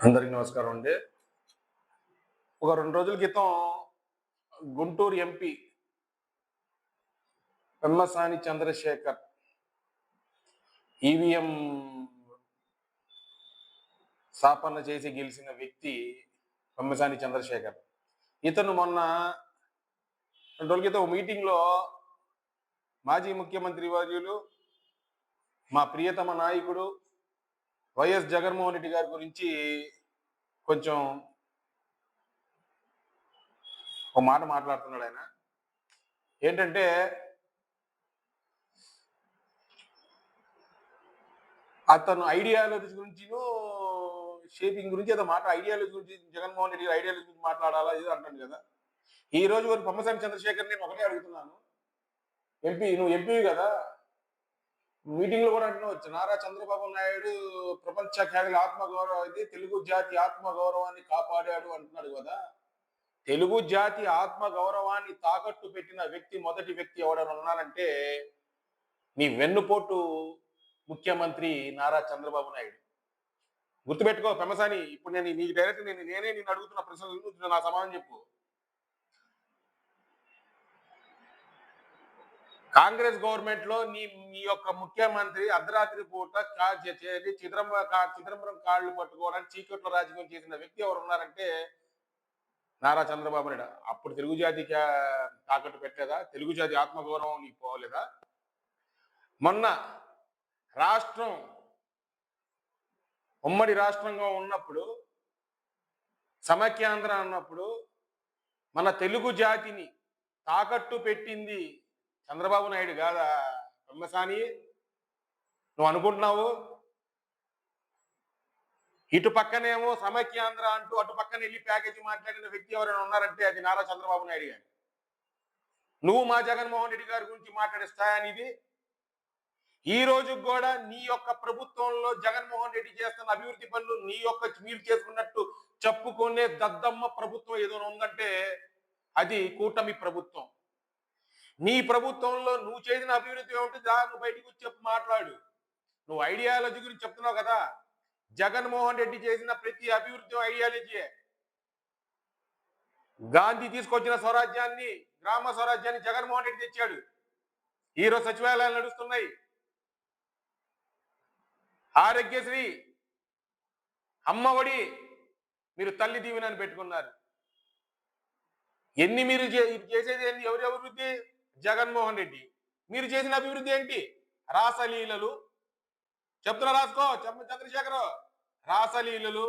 అందరికి నమస్కారం అండి. ఒక 2 రోజుల క్రితం గుంటూరు ఎంపీ పెమ్మసాని చంద్రశేఖర్ ఈవీఎం స్థాపన చేసి గెలిచిన వ్యక్తి పెమ్మసాని చంద్రశేఖర్. ఇతను మొన్న 2 రోజుల క్రితం మీటింగ్‌లో మాజీ ముఖ్యమంత్రి వర్యులు, మా ప్రియతమ నాయకుడు వైఎస్ జగన్మోహన్ రెడ్డి గారి గురించి కొంచెం ఒక మాట మాట్లాడుతున్నాడు ఆయన. ఏంటంటే అతను ఐడియాలజీ గురించిను, షేపింగ్ గురించి ఏదో ఐడియాలజీ గురించి జగన్మోహన్ రెడ్డి ఐడియాలజీ గురించి మాట్లాడాలా ఏదో అంటాను కదా. ఈ రోజు వరకు పెమ్మసాని చంద్రశేఖర్ నేను ఒకటే అడుగుతున్నాను. నువ్వు ఎంపీ కదా, మీటింగ్ లో కూడా అంటున్నావు నారా చంద్రబాబు నాయుడు ప్రపంచ ఖ్యాతి ఆత్మగౌరవం ఇది, తెలుగు జాతి ఆత్మగౌరవాన్ని కాపాడాడు అంటున్నాడు కదా. తెలుగు జాతి ఆత్మ గౌరవాన్ని తాకట్టు పెట్టిన మొదటి వ్యక్తి ఎవడని ఉన్నారంటే నీ వెన్నుపోటు ముఖ్యమంత్రి నారా చంద్రబాబు నాయుడు. గుర్తుపెట్టుకో పెమ్మసాని. ఇప్పుడు నేను నీకు డైరెక్ట్ నేనే నేను అడుగుతున్న ప్రశ్నలు నా సమాధానం చెప్పు. కాంగ్రెస్ గవర్నమెంట్ లో నీ యొక్క ముఖ్యమంత్రి అర్ధరాత్రి పూట చిదంబరం కాళ్ళు పట్టుకోవడానికి చీకట్లో రాజకీయం చేసిన వ్యక్తి ఎవరు ఉన్నారంటే నారా చంద్రబాబు నాయుడు. అప్పుడు తెలుగు జాతికి తాకట్టు పెట్టలేదా? తెలుగు జాతి ఆత్మగౌరవం నీకు పోలేదా? మొన్న రాష్ట్రం ఉమ్మడి రాష్ట్రంగా ఉన్నప్పుడు, సమైక్యాంధ్ర అన్నప్పుడు మన తెలుగు జాతిని తాకట్టు పెట్టింది చంద్రబాబు నాయుడు కాదా పెమ్మసాని? నువ్వు అనుకుంటున్నావు ఇటు పక్కనేమో సమైక్యాంధ్ర అంటూ అటు పక్కన వెళ్ళి ప్యాకేజీ మాట్లాడిన వ్యక్తి ఎవరైనా ఉన్నారంటే అది నారా చంద్రబాబు నాయుడు గారు. నువ్వు మా జగన్మోహన్ రెడ్డి గారి గురించి మాట్లాడే స్థాయి. ఈ రోజు కూడా నీ యొక్క ప్రభుత్వంలో జగన్మోహన్ రెడ్డి చేస్తున్న అభివృద్ధి పనులు మీరు చేసుకున్నట్టు చెప్పుకునే దద్దమ్మ ప్రభుత్వం ఏదో ఉందంటే అది కూటమి ప్రభుత్వం. నీ ప్రభుత్వంలో నువ్వు చేసిన అభివృద్ధి ఏమిటి? నువ్వు బయటకు వచ్చి చెప్పు, మాట్లాడు. నువ్వు ఐడియాలజీ గురించి చెప్తున్నావు కదా. జగన్మోహన్ రెడ్డి చేసిన ప్రతి అభివృద్ధి ఐడియాలజీయే. గాంధీ తీసుకొచ్చిన స్వరాజ్యాన్ని, గ్రామ స్వరాజ్యాన్ని జగన్మోహన్ రెడ్డి తెచ్చాడు. ఈరోజు సచివాలయాలు నడుస్తున్నాయి. ఆరోగ్యశ్రీ, అమ్మఒడి, మీరు తల్లి దీవెనని పెట్టుకున్నారు. మీరు చేసేది ఎవరి అభివృద్ధి? జగన్మోహన్ రెడ్డి. మీరు చేసిన అభివృద్ధి ఏంటి? రాసలీలలు. చెప్తున్నా, రాసుకో చంద్రశేఖర్. రాసలీలలు,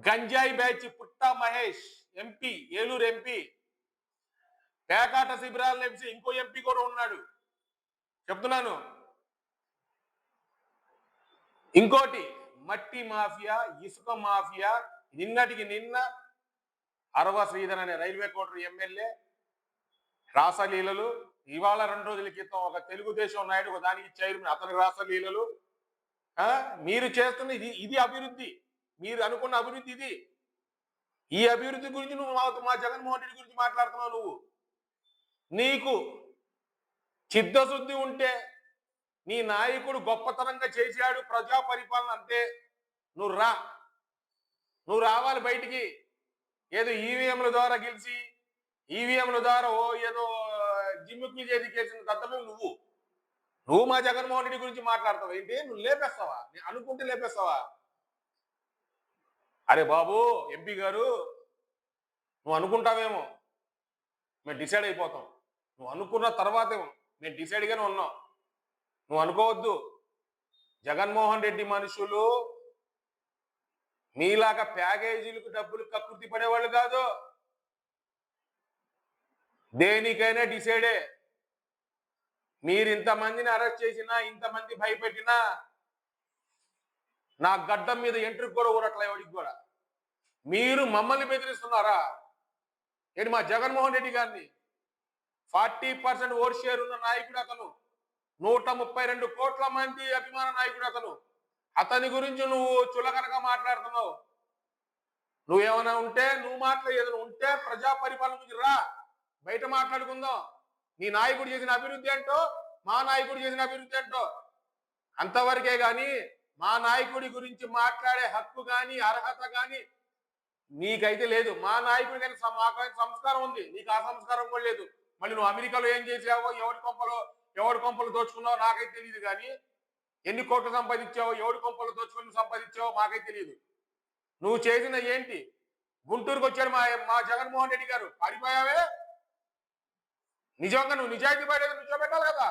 గంజాయి బ్యాచ్, పుట్టా మహేష్ ఎంపీ, ఏలూరు ఎంపీ, పేకాట శిబిరాలు ఎంపీ, ఇంకో ఎంపీ కూడా ఉన్నాడు. చెప్తున్నాను. ఇంకోటి మట్టి మాఫియా, ఇసుక మాఫియా. నిన్నటికి నిన్న అరవ శ్రీధర్ అనే రైల్వే కోటర్ ఎమ్మెల్యే రాసలీలలు. ఇవాళ 2 రోజుల క్రితం ఒక తెలుగుదేశం నాయుడు దానికి చైర్మన్, అతని రాసలీలలు. మీరు చేస్తున్న ఇది అభివృద్ధి. మీరు అనుకున్న అభివృద్ధి ఇది. ఈ అభివృద్ధి గురించి నువ్వు మా జగన్మోహన్ రెడ్డి గురించి మాట్లాడుతున్నావు. నువ్వు నీకు చిత్తశుద్ధి ఉంటే, నీ నాయకుడు గొప్పతనంగా చేశాడు ప్రజా పరిపాలన అంటే నువ్వు రావాలి బయటికి. ఏదో ఈవీఎంల ద్వారా గెలిచి, ఈవీఎంల ద్వారా ఏదో జిమ్ముకి చేసి చేసిన దత్తమే నువ్వు మా జగన్మోహన్ రెడ్డి గురించి మాట్లాడతావు ఏంటి? నువ్వు లేపేస్తావా? అనుకుంటే లేపేస్తావా? అరే బాబు ఎంపీ గారు, నువ్వు అనుకుంటావేమో, మేము డిసైడ్ అయిపోతాం. నువ్వు అనుకున్న తర్వాతేమో మేము డిసైడ్గానే ఉన్నాం. నువ్వు అనుకోవద్దు. జగన్మోహన్ రెడ్డి మనుషులు మీలాగా ప్యాకేజీలకు డబ్బులు కక్కుర్తి పడేవాళ్ళు కాదు. దేనికైనా డిసైడే. మీరు ఇంతమందిని అరెస్ట్ చేసినా, ఇంతమంది భయపెట్టినా నా గడ్డం మీద ఎంట్రుకు కూడా ఊరట్లే ఎవడికి కూడా. మీరు మమ్మల్ని బెదిరిస్తున్నారా ఏంటి? మా జగన్మోహన్ రెడ్డి గారిని 40% ఓట్ షేర్ ఉన్న నాయకుడు అతను. 132 కోట్ల మంది అభిమాన నాయకుడు అతను. అతని గురించి నువ్వు చులకనగా మాట్లాడుతున్నావు. నువ్వేమైనా ఉంటే ఏదైనా ఉంటే ప్రజా పరిపాలన గురించి రా, బయట మాట్లాడుకుందాం. నీ నాయకుడు చేసిన అభివృద్ధి ఏంటో, మా నాయకుడు చేసిన అభివృద్ధి ఏంటో అంతవరకే. కానీ మా నాయకుడి గురించి మాట్లాడే హక్కు కానీ అర్హత కానీ నీకైతే లేదు. మా నాయకుడి కానీ మాకైతే సంస్కారం ఉంది, నీకు ఆ సంస్కారం కూడా లేదు. మళ్ళీ నువ్వు అమెరికాలో ఏం చేసావో, ఎవడి కొంపలు దోచుకున్నావో నాకైతే తెలియదు. కానీ ఎన్ని కోట్లు సంపాదించావో, ఎవడి కొంపలు దోచుకుని సంపాదించావో మాకైతే తెలియదు. నువ్వు చేసిన ఏంటి? గుంటూరుకు వచ్చాడు మా జగన్మోహన్ రెడ్డి గారు, పారిపోయావే. నిజంగా నువ్వు నిజాయితీ పడేది నువ్వు పెట్టాలి కదా.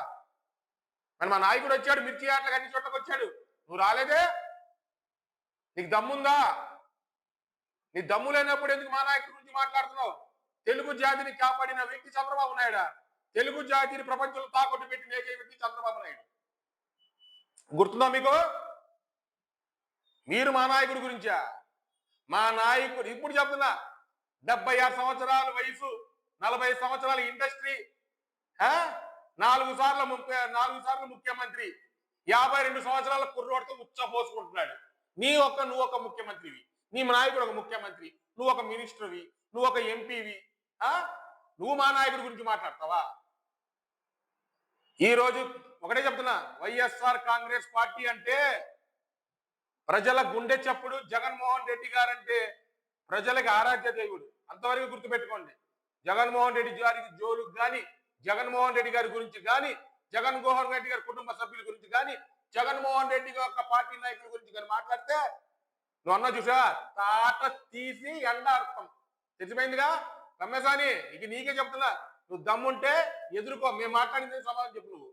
మరి మా నాయకుడు వచ్చాడు, మిర్చి ఆటలకు అన్ని చోట్లకు వచ్చాడు, నువ్వు రాలేదే. నీకు దమ్ముందా? నీ దమ్ము లేనప్పుడు ఎందుకు మా నాయకుడి గురించి మాట్లాడుతున్నావు? తెలుగు జాతిని కాపాడిన వ్యక్తి చంద్రబాబు నాయుడు. తెలుగు జాతిని ప్రపంచంలో తాకట్టు పెట్టిన ఏకైక వ్యక్తి చంద్రబాబు నాయుడు. గుర్తుందా మీకు? మీరు మా నాయకుడి గురించా? మా నాయకుడు ఇప్పుడు చెప్తున్నా, 76 సంవత్సరాల వయసు, 40 సంవత్సరాల ఇండస్ట్రీ, 4 సార్లు ముఖ్యమంత్రి, 52 సంవత్సరాల కుర్రోడితో ఉచ్చపోసుకుంటున్నాడు. నువ్వు ఒక ముఖ్యమంత్రివి, నీ నాయకుడు ఒక ముఖ్యమంత్రి, నువ్వు ఒక మినిస్టర్వి, నువ్వు ఒక ఎంపీవి. నువ్వు మా నాయకుడి గురించి మాట్లాడతావా? ఈ రోజు ఒకటే చెప్తున్నా, వైఎస్ఆర్ కాంగ్రెస్ పార్టీ అంటే ప్రజల గుండె చప్పుడు. జగన్మోహన్ రెడ్డి గారంటే ప్రజలకు ఆరాధ్య దేవుడు. అంతవరకు గుర్తుపెట్టుకోండి. జగన్మోహన్ రెడ్డి గారికి జోలుకు కానీ, జగన్మోహన్ రెడ్డి గారి గురించి కానీ, జగన్మోహన్ రెడ్డి గారి కుటుంబ సభ్యుల గురించి కానీ, జగన్మోహన్ రెడ్డి యొక్క పార్టీ నాయకుల గురించి కానీ మాట్లాడితే నువ్వు అన్నా చూసా, తాట తీసి ఎండార్పం. తెలిసిపోయిందిగా రమేశాని. ఇక నీకే చెప్తున్నా, నువ్వు దమ్ముంటే ఎదుర్కో. మేము మాట్లాడింది సమాధానం చెప్పు నువ్వు.